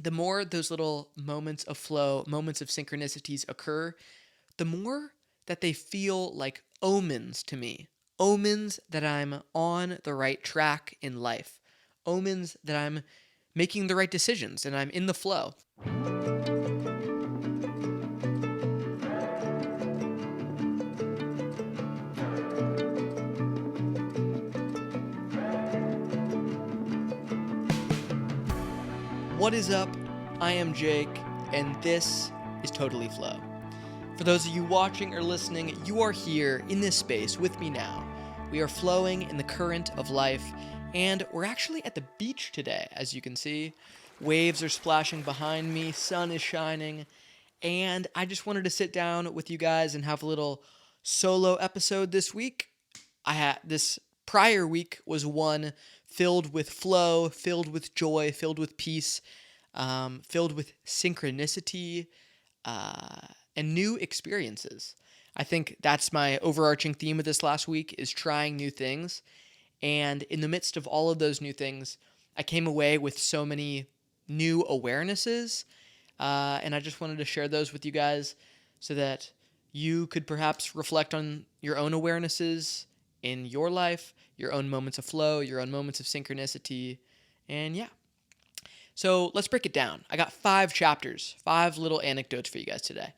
the more those little moments of flow, moments of synchronicities occur, the more that they feel like omens to me. Omens that I'm on the right track in life. Omens that I'm making the right decisions and I'm in the flow. What is up? I am Jake, and this is Totally Flow. For those of you watching or listening, you are here in this space with me now. We are flowing in the current of life, and we're actually at the beach today, as you can see. Waves are splashing behind me, sun is shining, and I just wanted to sit down with you guys and have a little solo episode this week. This prior week was one filled with flow, filled with joy, filled with peace, filled with synchronicity, and new experiences. I think that's my overarching theme of this last week is trying new things. And in the midst of all of those new things, I came away with so many new awarenesses. And I just wanted to share those with you guys so that you could perhaps reflect on your own awarenesses in your life, your own moments of flow, your own moments of synchronicity, and yeah. So let's break it down. I got 5 chapters, 5 little anecdotes for you guys today.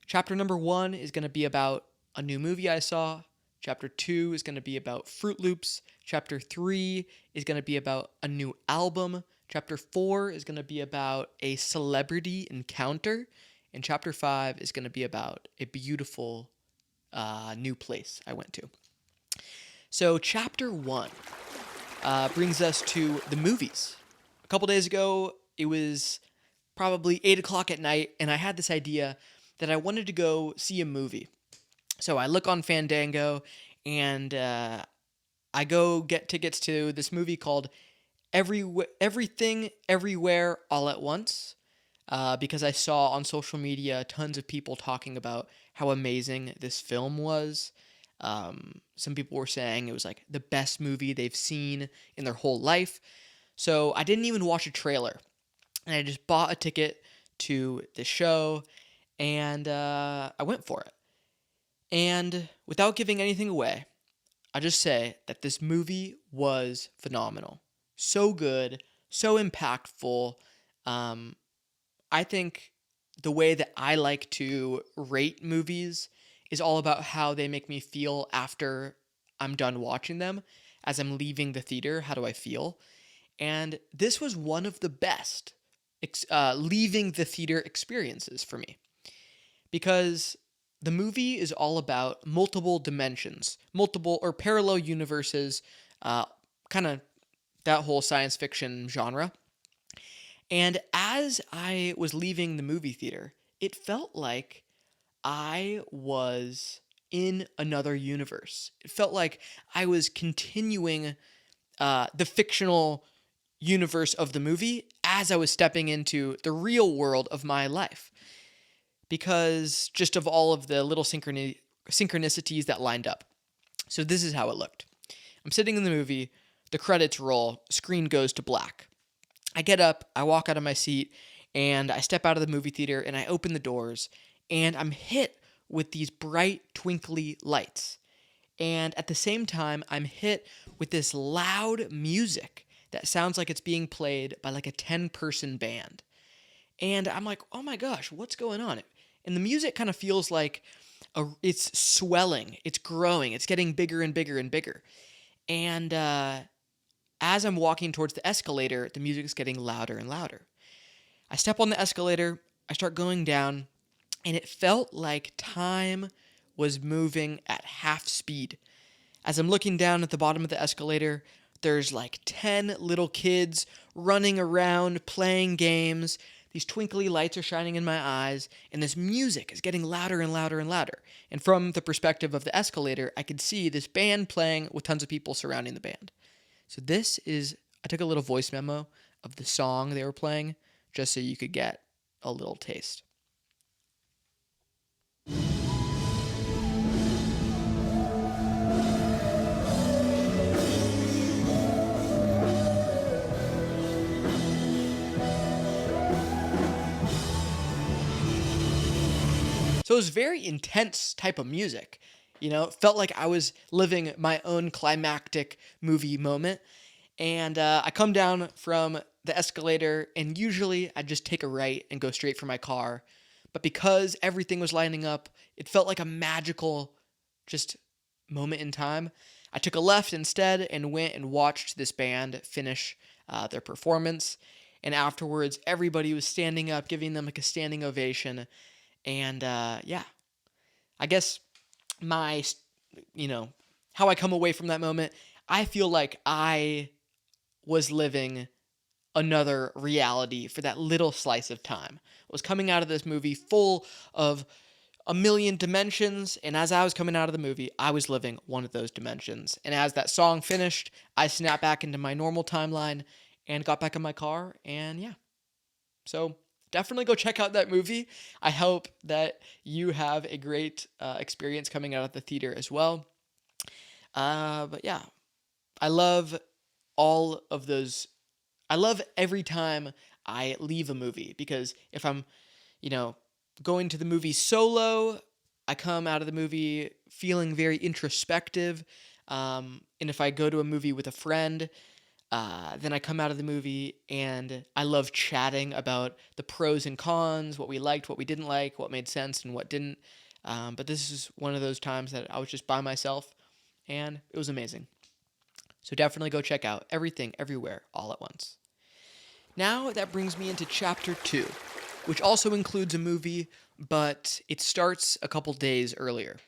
Chapter number 1 is going to be about a new movie I saw. Chapter 2 is going to be about Froot Loops. Chapter 3 is going to be about a new album. Chapter 4 is going to be about a celebrity encounter. And Chapter 5 is going to be about a beautiful new place I went to. So Chapter 1 brings us to the movies. A couple days ago, it was probably 8 o'clock at night, and I had this idea that I wanted to go see a movie. So I look on Fandango, and I go get tickets to this movie called Everything, Everywhere, All at Once, because I saw on social media tons of people talking about how amazing this film was. Some people were saying it was like the best movie they've seen in their whole life. So I didn't even watch a trailer. And I just bought a ticket to the show, and I went for it. And without giving anything away, I'll just say that this movie was phenomenal. So good, so impactful. I think the way that I like to rate movies is all about how they make me feel after I'm done watching them. As I'm leaving the theater, how do I feel? And this was one of the best leaving the theater experiences for me. Because the movie is all about multiple dimensions, multiple or parallel universes, kind of that whole science fiction genre. And as I was leaving the movie theater, it felt like I was in another universe. It felt like I was continuing the fictional universe of the movie as I was stepping into the real world of my life. Because just of all of the little synchronicities that lined up. So this is how it looked. I'm sitting in the movie, the credits roll, screen goes to black. I get up, I walk out of my seat, and I step out of the movie theater, and I open the doors, and I'm hit with these bright, twinkly lights. And at the same time, I'm hit with this loud music that sounds like it's being played by like a 10-person band. And I'm like, oh my gosh, what's going on? And the music kind of feels like it's swelling, it's growing, it's getting bigger and bigger and bigger. And as I'm walking towards the escalator, the music is getting louder and louder. I step on the escalator, I start going down, and it felt like time was moving at half speed. As I'm looking down at the bottom of the escalator, there's like 10 little kids running around, playing games. These twinkly lights are shining in my eyes, and this music is getting louder and louder and louder. And from the perspective of the escalator, I could see this band playing with tons of people surrounding the band. So I took a little voice memo of the song they were playing, just so you could get a little taste. So it was very intense type of music. It felt like I was living my own climactic movie moment. And I come down from the escalator, and usually I just take a right and go straight for my car. But because everything was lining up, it felt like a magical just moment in time. I took a left instead and went and watched this band finish their performance. And afterwards, everybody was standing up, giving them like a standing ovation. And yeah, I guess my, how I come away from that moment, I feel like I was living another reality for that little slice of time. I was coming out of this movie full of a million dimensions, and as I was coming out of the movie, I was living one of those dimensions. And as that song finished, I snapped back into my normal timeline and got back in my car, and yeah. So definitely go check out that movie. I hope that you have a great experience coming out of the theater as well. But yeah, I love all of those. I love every time I leave a movie, because if I'm, going to the movie solo, I come out of the movie feeling very introspective. And if I go to a movie with a friend, then I come out of the movie and I love chatting about the pros and cons, what we liked, what we didn't like, what made sense and what didn't. But this is one of those times that I was just by myself, and it was amazing. So definitely go check out Everything, Everywhere, All at Once. Now that brings me into Chapter 2, which also includes a movie, but it starts a couple days earlier.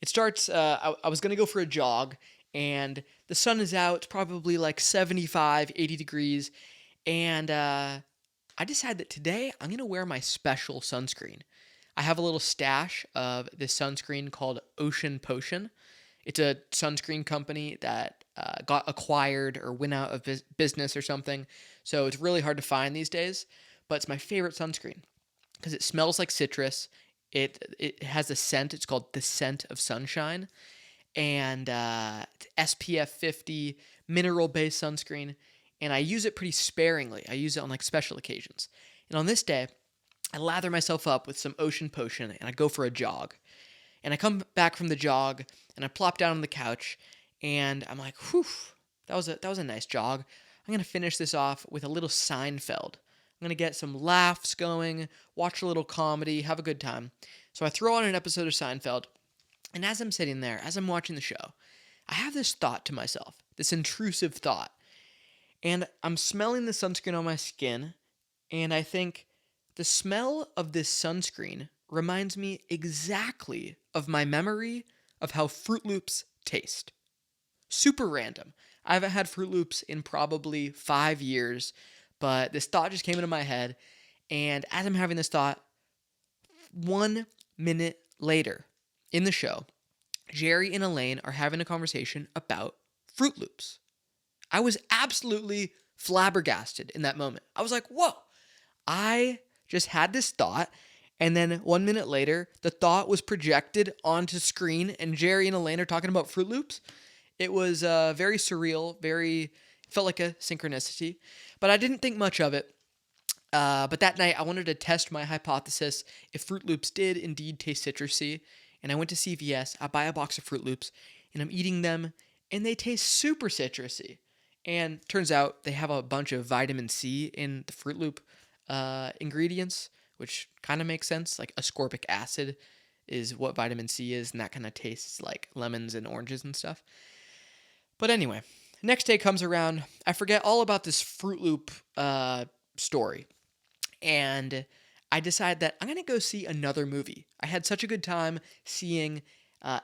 It starts, I was going to go for a jog, and the sun is out. It's probably like 75, 80 degrees, and I decided that today I'm going to wear my special sunscreen. I have a little stash of this sunscreen called Ocean Potion. It's a sunscreen company that got acquired or went out of business or something, so it's really hard to find these days, but it's my favorite sunscreen because it smells like citrus. It has a scent. It's called the Scent of Sunshine, and it's SPF 50, mineral-based sunscreen, and I use it pretty sparingly. I use it on like special occasions. And on this day, I lather myself up with some Ocean Potion, and I go for a jog. And I come back from the jog, and I plop down on the couch, and I'm like, whew, that was a nice jog. I'm going to finish this off with a little Seinfeld. I'm going to get some laughs going, watch a little comedy, have a good time. So I throw on an episode of Seinfeld, and as I'm sitting there, as I'm watching the show, I have this thought to myself, this intrusive thought. And I'm smelling the sunscreen on my skin, and I think the smell of this sunscreen reminds me exactly of my memory of how Froot Loops taste. Super random. I haven't had Froot Loops in probably 5 years, but this thought just came into my head, and as I'm having this thought, 1 minute later in the show, Jerry and Elaine are having a conversation about Froot Loops. I was absolutely flabbergasted in that moment. I was like, whoa, I just had this thought, and then 1 minute later, the thought was projected onto screen, and Jerry and Elaine are talking about Froot Loops. It was very surreal, felt like a synchronicity, but I didn't think much of it. But that night, I wanted to test my hypothesis if Froot Loops did indeed taste citrusy, and I went to CVS, I buy a box of Froot Loops, and I'm eating them, and they taste super citrusy. And turns out they have a bunch of vitamin C in the Froot Loop ingredients, which kind of makes sense. Like ascorbic acid is what vitamin C is, and that kind of tastes like lemons and oranges and stuff. But anyway, next day comes around, I forget all about this Froot Loop story, and I decide that I'm going to go see another movie. I had such a good time seeing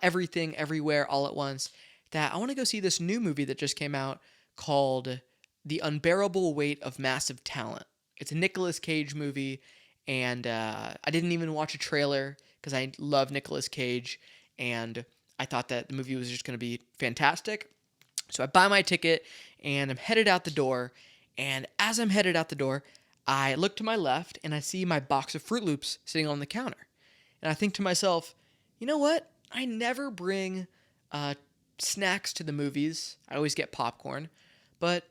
Everything, Everywhere, All at Once, that I want to go see this new movie that just came out called The Unbearable Weight of Massive Talent. It's a Nicolas Cage movie, and I didn't even watch a trailer because I love Nicolas Cage, and I thought that the movie was just going to be fantastic. So I buy my ticket, and I'm headed out the door, and as I'm headed out the door, I look to my left, and I see my box of Froot Loops sitting on the counter. And I think to myself, you know what? I never bring snacks to the movies. I always get popcorn, but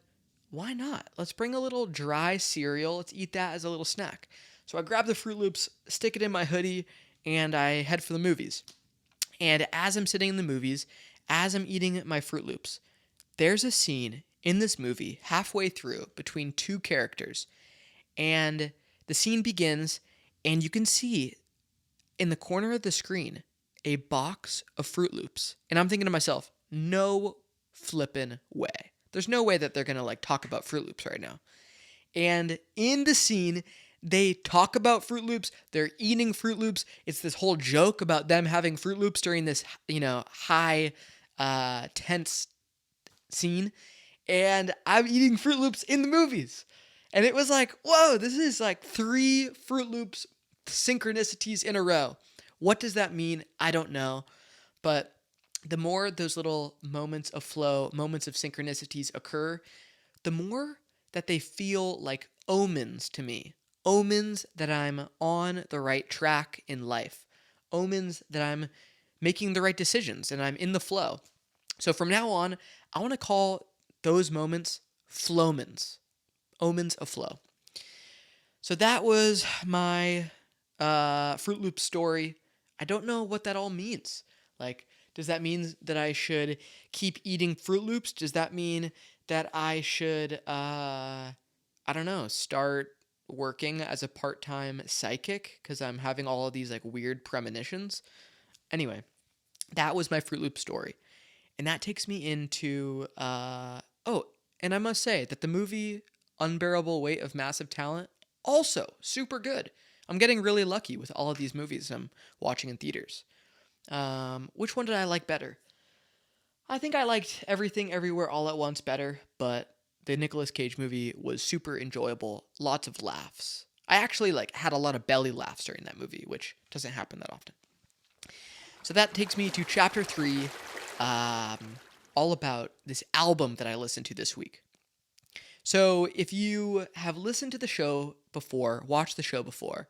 why not? Let's bring a little dry cereal. Let's eat that as a little snack. So I grab the Froot Loops, stick it in my hoodie, and I head for the movies. And as I'm sitting in the movies, as I'm eating my Froot Loops, there's a scene in this movie halfway through between two characters. And the scene begins, and you can see in the corner of the screen a box of Froot Loops. And I'm thinking to myself, no flippin' way. There's no way that they're going to talk about Froot Loops right now. And in the scene, they talk about Froot Loops. They're eating Froot Loops. It's this whole joke about them having Froot Loops during this, high, tense scene. And I'm eating Froot Loops in the movies. And it was like, whoa, this is like 3 Froot Loops synchronicities in a row. What does that mean? I don't know. But the more those little moments of flow, moments of synchronicities occur, the more that they feel like omens to me. Omens that I'm on the right track in life. Omens that I'm making the right decisions and I'm in the flow. So from now on, I want to call those moments flowmans. Omens of flow. So that was my Froot Loop story. I don't know what that all means. Does that mean that I should keep eating Froot Loops? Does that mean that I should, start working as a part-time psychic because I'm having all of these weird premonitions? Anyway, that was my Froot Loop story. And that takes me into, and I must say that the movie Unbearable Weight of Massive Talent, also super good. I'm getting really lucky with all of these movies I'm watching in theaters. Which one did I like better? I think I liked Everything Everywhere All at Once better, but the Nicolas Cage movie was super enjoyable. Lots of laughs. I actually had a lot of belly laughs during that movie, which doesn't happen that often. So that takes me to chapter 3, all about this album that I listened to this week. So if you have listened to the show before, watched the show before,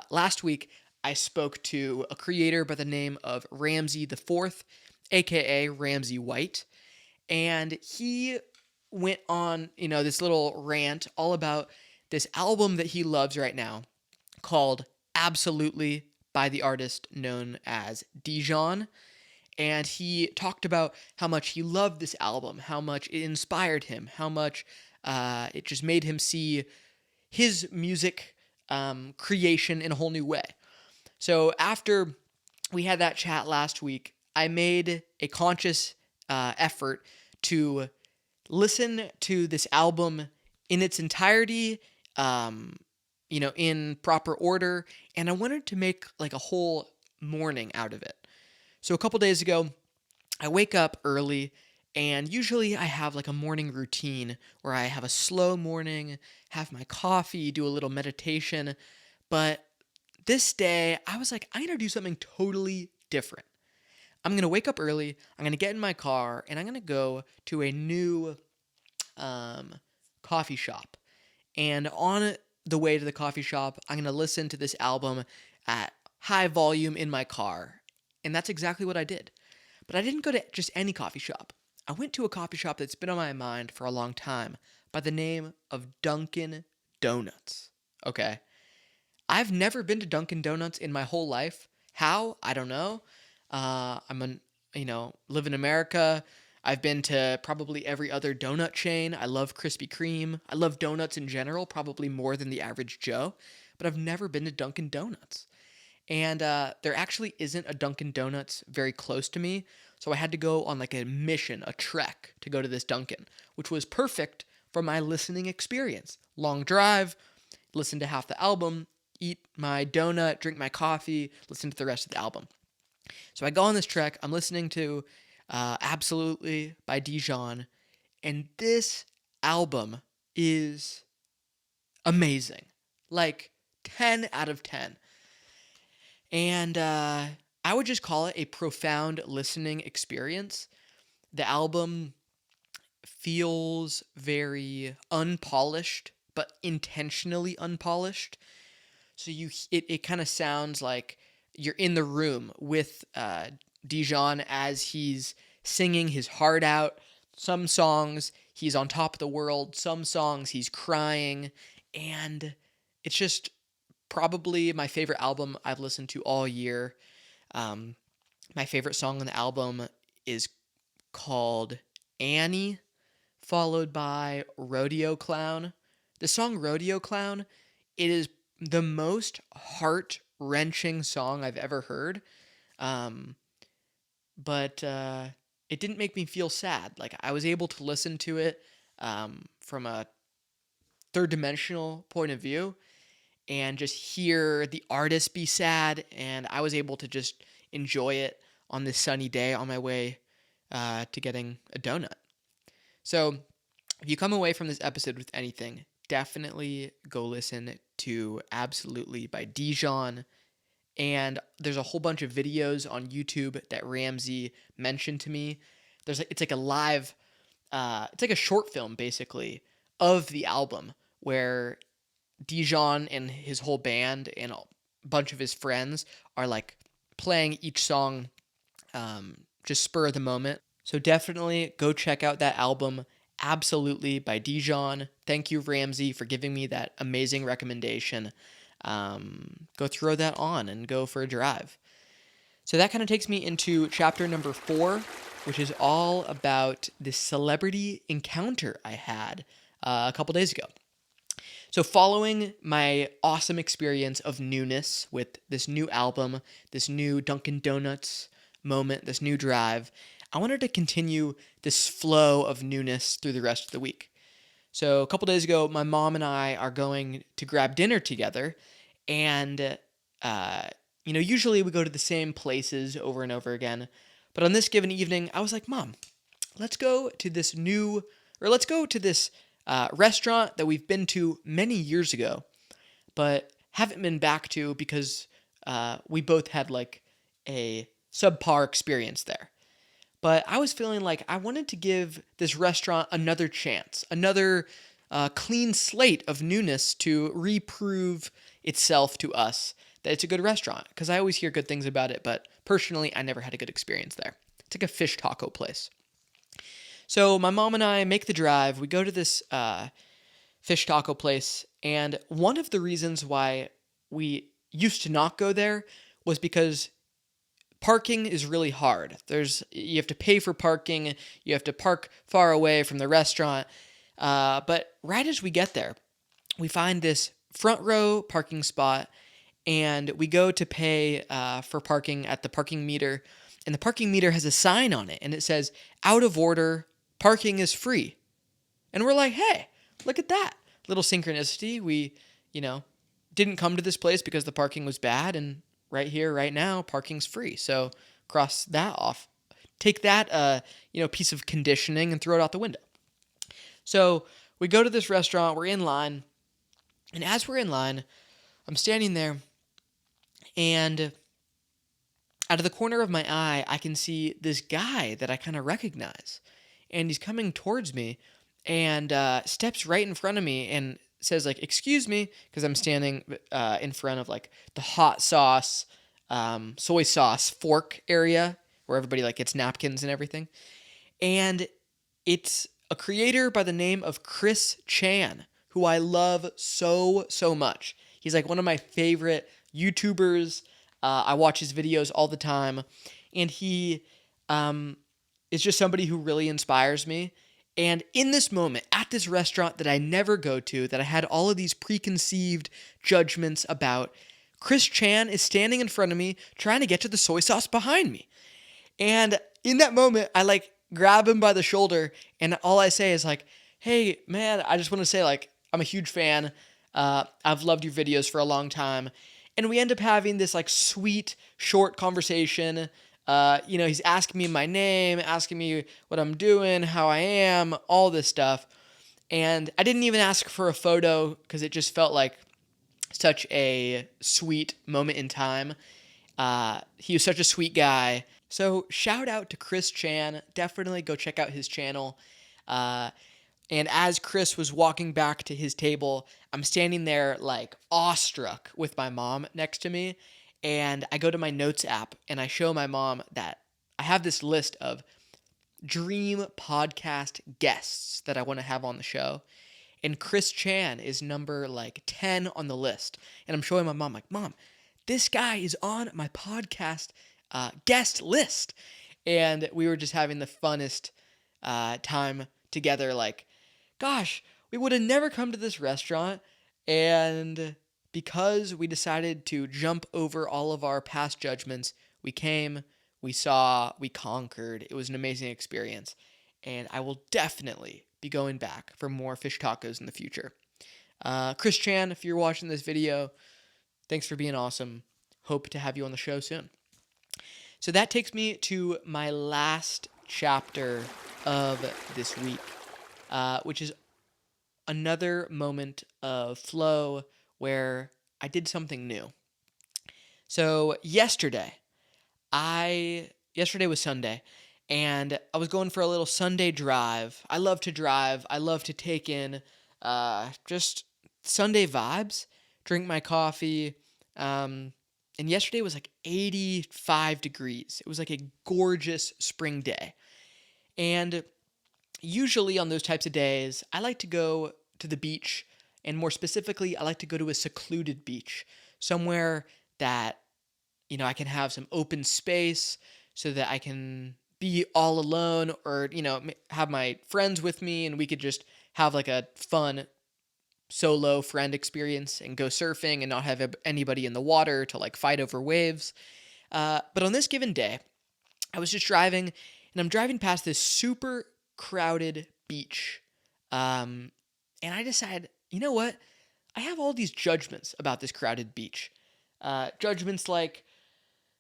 last week I spoke to a creator by the name of Ramsey the Fourth, aka Ramsey White, and he went on, this little rant all about this album that he loves right now called Absolutely by the artist known as Dijon. And he talked about how much he loved this album, how much it inspired him, how much it just made him see his music creation in a whole new way. So after we had that chat last week, I made a conscious effort to listen to this album in its entirety, in proper order, and I wanted to make a whole morning out of it. So a couple days ago, I wake up early, and usually I have a morning routine where I have a slow morning, have my coffee, do a little meditation, but this day I was like, I'm going to do something totally different. I'm going to wake up early, I'm going to get in my car, and I'm going to go to a new coffee shop. And on the way to the coffee shop, I'm going to listen to this album at high volume in my car. And that's exactly what I did. But I didn't go to just any coffee shop. I went to a coffee shop that's been on my mind for a long time by the name of Dunkin' Donuts. Okay? I've never been to Dunkin' Donuts in my whole life. How? I don't know. Live in America. I've been to probably every other donut chain. I love Krispy Kreme. I love donuts in general, probably more than the average Joe. But I've never been to Dunkin' Donuts. And there actually isn't a Dunkin' Donuts very close to me, so I had to go on a mission, a trek, to go to this Dunkin', which was perfect for my listening experience. Long drive, listen to half the album, eat my donut, drink my coffee, listen to the rest of the album. So I go on this trek, I'm listening to Absolutely by Dijon, and this album is amazing. 10 out of 10. And I would just call it a profound listening experience. The album feels very unpolished, but intentionally unpolished. So it kind of sounds like you're in the room with Dijon as he's singing his heart out. Some songs he's on top of the world. Some songs he's crying. And it's just probably my favorite album I've listened to all year. My favorite song on the album is called Annie, followed by Rodeo Clown. The song Rodeo Clown, it is the most heart-wrenching song I've ever heard. Um, but it didn't make me feel sad. Like, I was able to listen to it from a third dimensional point of view and just hear the artist be sad, and I was able to just enjoy it on this sunny day on my way to getting a donut. So if you come away from this episode with anything, definitely go listen to Absolutely by Dijon. And there's a whole bunch of videos on YouTube that Ramsey mentioned to me. It's like a live, it's like a short film basically of the album where Dijon and his whole band and a bunch of his friends are like playing each song just spur of the moment. So definitely go check out that album, Absolutely by Dijon. Thank you, Ramsey, for giving me that amazing recommendation. Go throw that on and go for a drive. So that kind of takes me into chapter number 4, which is all about this celebrity encounter I had a couple days ago. So following my awesome experience of newness with this new album, this new Dunkin' Donuts moment, this new drive, I wanted to continue this flow of newness through the rest of the week. So a couple days ago, my mom and I are going to grab dinner together, and usually we go to the same places over and over again. But on this given evening, I was like, Mom, let's go to this restaurant that we've been to many years ago, but haven't been back to because we both had like a subpar experience there. But I was feeling like I wanted to give this restaurant another chance, another clean slate of newness to reprove itself to us that it's a good restaurant, because I always hear good things about it, but personally, I never had a good experience there. It's like a fish taco place. So my mom and I make the drive. We go to this fish taco place, and one of the reasons why we used to not go there was because parking is really hard. You have to pay for parking. You have to park far away from the restaurant. But right as we get there, we find this front row parking spot, and we go to pay for parking at the parking meter. And the parking meter has a sign on it, and it says, "Out of order, parking is free." And we're like, hey, look at that. Little synchronicity. We, didn't come to this place because the parking was bad, and right here, right now, parking's free. So cross that off. Take that, piece of conditioning and throw it out the window. So we go to this restaurant. We're in line. And as we're in line, I'm standing there, and out of the corner of my eye, I can see this guy that I kind of recognize. And he's coming towards me and steps right in front of me and says, like, "Excuse me," because I'm standing in front of, like, the hot sauce, soy sauce fork area where everybody, like, gets napkins and everything. And it's a creator by the name of Chris Chann, who I love so, so much. He's, like, one of my favorite YouTubers. I watch his videos all the time. And he is just somebody who really inspires me. And in this moment, at this restaurant that I never go to, that I had all of these preconceived judgments about, Chris Chann is standing in front of me trying to get to the soy sauce behind me. And in that moment, I, like, grab him by the shoulder, and all I say is, like, "Hey, man, I just want to say, like, I'm a huge fan. I've loved your videos for a long time." And we end up having this, like, sweet, short conversation. He's asking me my name, asking me what I'm doing, how I am, all this stuff. And I didn't even ask for a photo because it just felt like such a sweet moment in time. He was such a sweet guy. So shout out to Chris Chann. Definitely go check out his channel. And as Chris was walking back to his table, I'm standing there, like, awestruck with my mom next to me. And I go to my notes app and I show my mom that I have this list of dream podcast guests that I want to have on the show. and Chris Chann is number like 10 on the list. And I'm showing my mom, like, Mom, this guy is on my podcast guest list. And we were just having the funnest time together. Like, gosh, we would have never come to this restaurant. And because we decided to jump over all of our past judgments, we came, we saw, we conquered. It was an amazing experience. And I will definitely be going back for more fish tacos in the future. Chris Chann, if you're watching this video, thanks for being awesome. Hope to have you on the show soon. So that takes me to my last chapter of this week, which is another moment of flow where I did something new. So yesterday was Sunday, and I was going for a little Sunday drive. I love to drive. I love to take in just Sunday vibes, drink my coffee. And yesterday was like 85 degrees. It was like a gorgeous spring day. And usually on those types of days, I like to go to the beach, and more specifically, I like to go to a secluded beach, somewhere that, I can have some open space so that I can be all alone, or, have my friends with me and we could just have like a fun solo friend experience and go surfing and not have anybody in the water to like fight over waves. But on this given day, I was just driving, and I'm driving past this super crowded beach. And I decided, you know what? I have all these judgments about this crowded beach. Judgments like,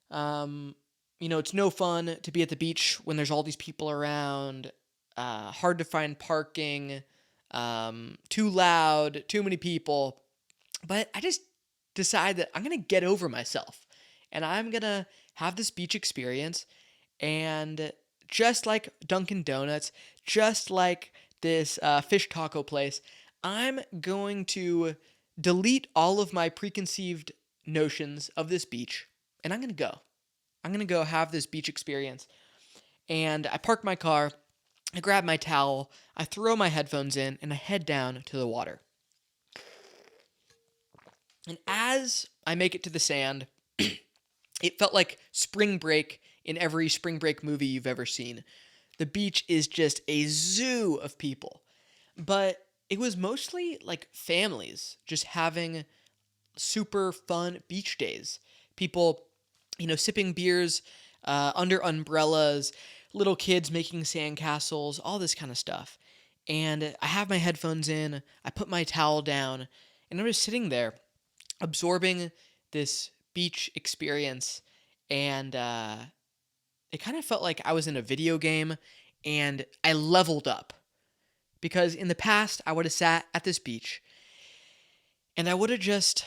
it's no fun to be at the beach when there's all these people around, hard to find parking, too loud, too many people. But I just decided that I'm going to get over myself, and I'm going to have this beach experience. And just like Dunkin' Donuts, just like this fish taco place, I'm going to delete all of my preconceived notions of this beach, and I'm going to go. I'm going to go have this beach experience. And I park my car, I grab my towel, I throw my headphones in, and I head down to the water. And as I make it to the sand, it felt like spring break in every spring break movie you've ever seen. The beach is just a zoo of people. But it was mostly like families just having super fun beach days. People, sipping beers under umbrellas, little kids making sandcastles, all this kind of stuff. And I have my headphones in, I put my towel down, and I'm just sitting there absorbing this beach experience. And it kind of felt like I was in a video game, and I leveled up. Because in the past, I would have sat at this beach, and I would have just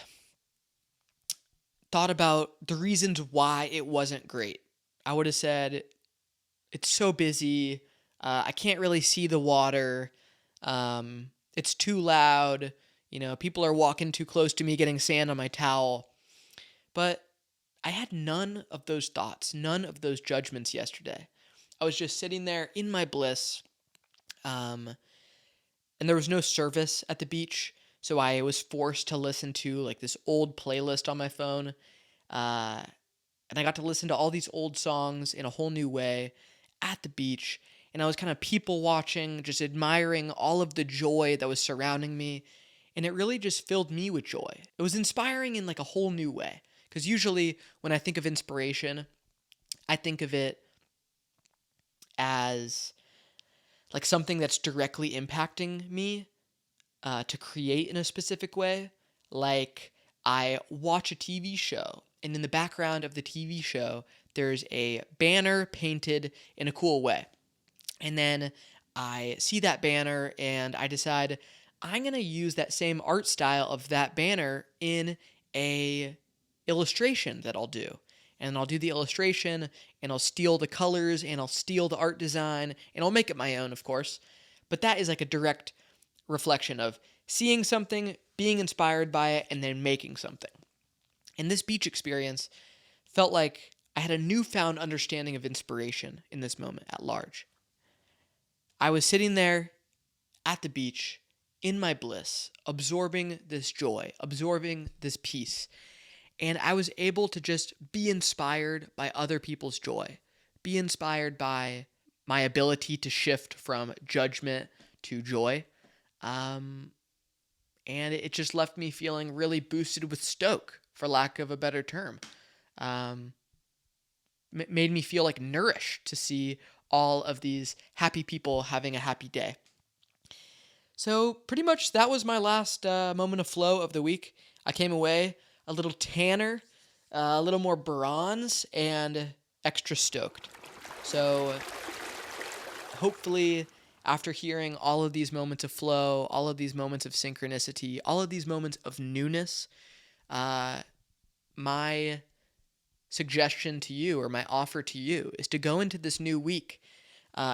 thought about the reasons why it wasn't great. I would have said, it's so busy, I can't really see the water, it's too loud, people are walking too close to me, getting sand on my towel. But I had none of those thoughts, none of those judgments yesterday. I was just sitting there in my bliss, and there was no service at the beach, so I was forced to listen to like this old playlist on my phone, and I got to listen to all these old songs in a whole new way at the beach, and I was kind of people watching, just admiring all of the joy that was surrounding me, and it really just filled me with joy. It was inspiring in like a whole new way, because usually when I think of inspiration, I think of it as like something that's directly impacting me to create in a specific way. Like I watch a TV show, and in the background of the TV show, there's a banner painted in a cool way. And then I see that banner, and I decide I'm going to use that same art style of that banner in a illustration that I'll do. And I'll do the illustration, and I'll steal the colors, and I'll steal the art design, and I'll make it my own, of course. But that is like a direct reflection of seeing something, being inspired by it, and then making something. And this beach experience felt like I had a newfound understanding of inspiration in this moment at large. I was sitting there at the beach, in my bliss, absorbing this joy, absorbing this peace. And I was able to just be inspired by other people's joy, be inspired by my ability to shift from judgment to joy. And it just left me feeling really boosted with stoke, for lack of a better term. Made me feel like nourished to see all of these happy people having a happy day. So pretty much that was my last moment of flow of the week. I came away a little tanner, a little more bronze, and extra stoked. So hopefully after hearing all of these moments of flow, all of these moments of synchronicity, all of these moments of newness, my suggestion to you, or my offer to you, is to go into this new week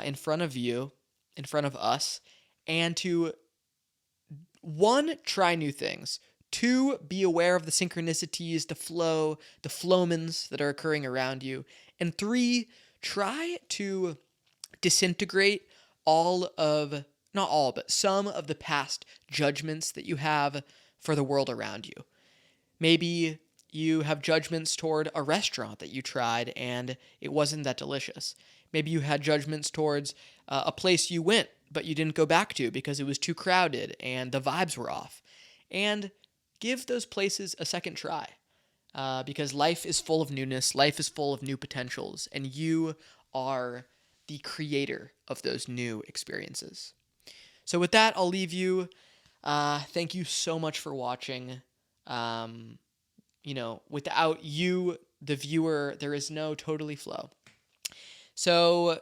in front of you, in front of us, and to, 1, try new things. 2, be aware of the synchronicities, the flow, the flowmans that are occurring around you. And 3, try to disintegrate not all, but some of the past judgments that you have for the world around you. Maybe you have judgments toward a restaurant that you tried and it wasn't that delicious. Maybe you had judgments towards a place you went but you didn't go back to because it was too crowded and the vibes were off. And give those places a second try, because life is full of newness, life is full of new potentials, and you are the creator of those new experiences. So with that, I'll leave you. Thank you so much for watching. Without you, the viewer, there is no Totally Flow. So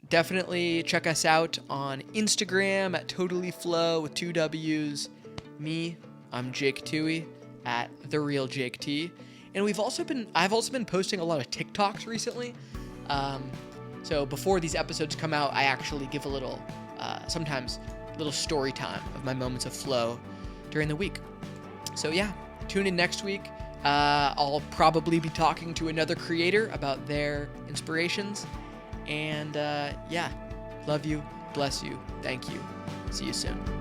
definitely check us out on Instagram at Totally Flow with 2 W's. Me, I'm Jake Toohey at The Real Jake T. And I've also been posting a lot of TikToks recently. So before these episodes come out, I actually give a little, sometimes little story time of my moments of flow during the week. So yeah, tune in next week. I'll probably be talking to another creator about their inspirations. And love you, bless you, thank you. See you soon.